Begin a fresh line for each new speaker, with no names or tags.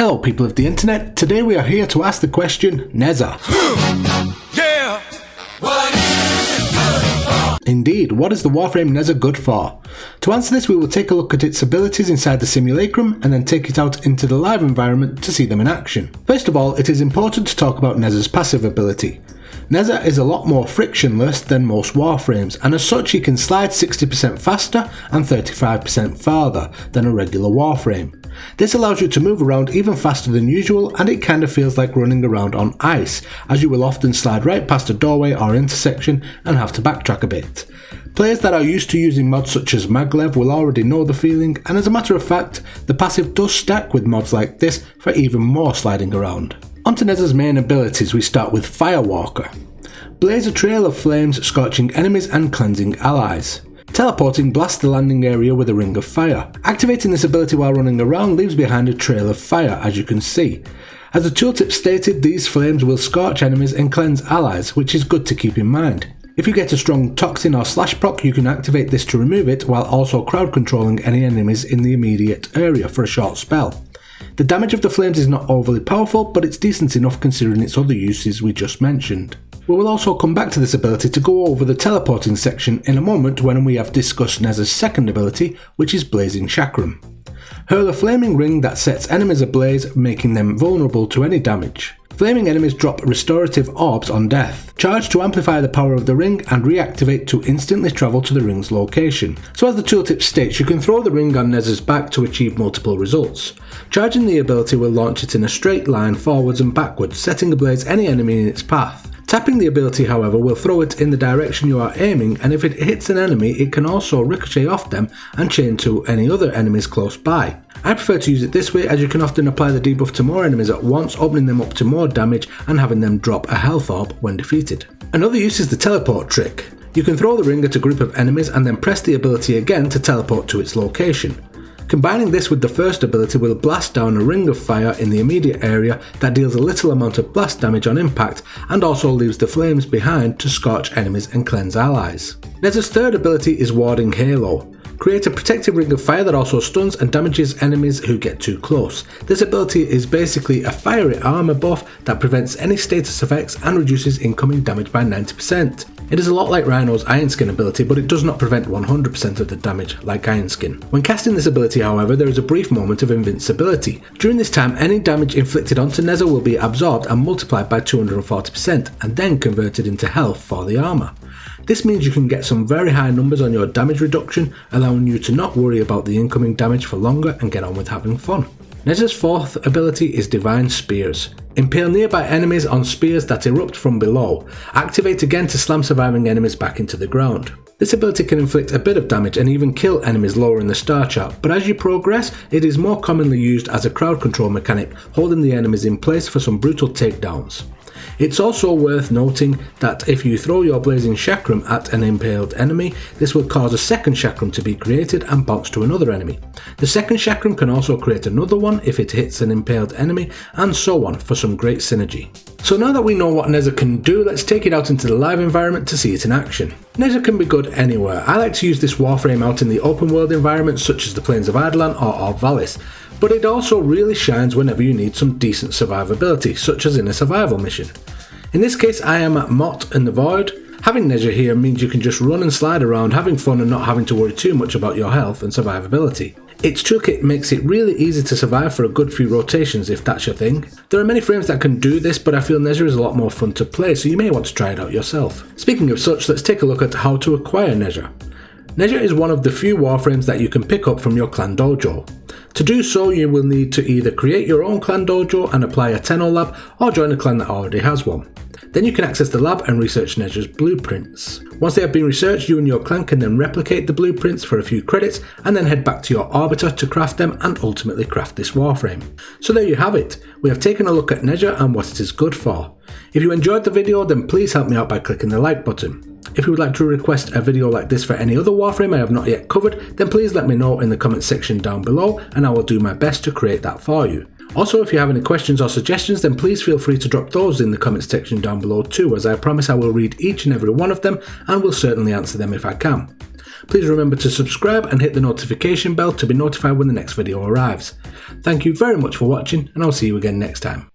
Hello people of the internet, today we are here to ask the question, Nezha.
Yeah! What is it good for?
Indeed, what is the Warframe Nezha good for? To answer this we will take a look at its abilities inside the simulacrum and then take it out into the live environment to see them in action. First of all, it is important to talk about Nezha's passive ability. Nezha is a lot more frictionless than most Warframes, and as such he can slide 60% faster and 35% farther than a regular Warframe. This allows you to move around even faster than usual, and it kinda feels like running around on ice, as you will often slide right past a doorway or intersection and have to backtrack a bit. Players that are used to using mods such as Maglev will already know the feeling, and as a matter of fact, the passive does stack with mods like this for even more sliding around. Onto Nezha's main abilities, we start with Firewalker. Blaze a trail of flames, scorching enemies and cleansing allies. Teleporting blasts the landing area with a ring of fire. Activating this ability while running around leaves behind a trail of fire, as you can see. As the tooltip stated, these flames will scorch enemies and cleanse allies, which is good to keep in mind. If you get a strong toxin or slash proc, you can activate this to remove it while also crowd controlling any enemies in the immediate area for a short spell. The damage of the flames is not overly powerful, but it's decent enough considering its other uses we just mentioned. We will also come back to this ability to go over the teleporting section in a moment when we have discussed Nezha's second ability, which is Blazing Chakram. Hurl a flaming ring that sets enemies ablaze, making them vulnerable to any damage. Flaming enemies drop restorative orbs on death. Charge to amplify the power of the ring and reactivate to instantly travel to the ring's location. So as the tooltip states, you can throw the ring on Nezha's back to achieve multiple results. Charging the ability will launch it in a straight line forwards and backwards, setting ablaze any enemy in its path. Tapping the ability, however, will throw it in the direction you are aiming, and if it hits an enemy, it can also ricochet off them and chain to any other enemies close by. I prefer to use it this way, as you can often apply the debuff to more enemies at once, opening them up to more damage and having them drop a health orb when defeated. Another use is the teleport trick. You can throw the ring at a group of enemies and then press the ability again to teleport to its location. Combining this with the first ability will blast down a ring of fire in the immediate area that deals a little amount of blast damage on impact and also leaves the flames behind to scorch enemies and cleanse allies. Nezha's third ability is Warden Kalo. Create a protective ring of fire that also stuns and damages enemies who get too close. This ability is basically a fiery armor buff that prevents any status effects and reduces incoming damage by 90%. It is a lot like Rhino's Iron Skin ability, but it does not prevent 100% of the damage like Iron Skin. When casting this ability, however, there is a brief moment of invincibility. During this time, any damage inflicted onto Nezha will be absorbed and multiplied by 240% and then converted into health for the armor. This means you can get some very high numbers on your damage reduction, allowing you to not worry about the incoming damage for longer and get on with having fun. Nezha's fourth ability is Divine Spears. Impale nearby enemies on spears that erupt from below. Activate again to slam surviving enemies back into the ground. This ability can inflict a bit of damage and even kill enemies lower in the star chart, but as you progress, it is more commonly used as a crowd control mechanic, holding the enemies in place for some brutal takedowns. It's also worth noting that if you throw your Blazing Chakram at an impaled enemy, this will cause a second Chakram to be created and bounce to another enemy. The second Chakram can also create another one if it hits an impaled enemy, and so on for some great synergy. So now that we know what Nezha can do, let's take it out into the live environment to see it in action. Nezha can be good anywhere. I like to use this Warframe out in the open world environments such as the Plains of Eidolon or Orvalis, but it also really shines whenever you need some decent survivability, such as in a survival mission. In this case I am at Mott in the Void. Having Nezha here means you can just run and slide around having fun and not having to worry too much about your health and survivability. Its toolkit makes it really easy to survive for a good few rotations if that's your thing. There are many frames that can do this, but I feel Nezha is a lot more fun to play, so you may want to try it out yourself. Speaking of such, let's take a look at how to acquire Nezha. Nezha is one of the few Warframes that you can pick up from your clan dojo. To do so, you will need to either create your own clan dojo and apply a Tenno lab, or join a clan that already has one. Then you can access the lab and research Nezha's blueprints. Once they have been researched, you and your clan can then replicate the blueprints for a few credits and then head back to your orbiter to craft them and ultimately craft this Warframe. So there you have it. We have taken a look at Nezha and what it is good for. If you enjoyed the video, then please help me out by clicking the like button. If you would like to request a video like this for any other Warframe I have not yet covered, then please let me know in the comment section down below and I will do my best to create that for you. Also, if you have any questions or suggestions, then please feel free to drop those in the comment section down below too, as I promise I will read each and every one of them and will certainly answer them if I can. Please remember to subscribe and hit the notification bell to be notified when the next video arrives. Thank you very much for watching, and I'll see you again next time.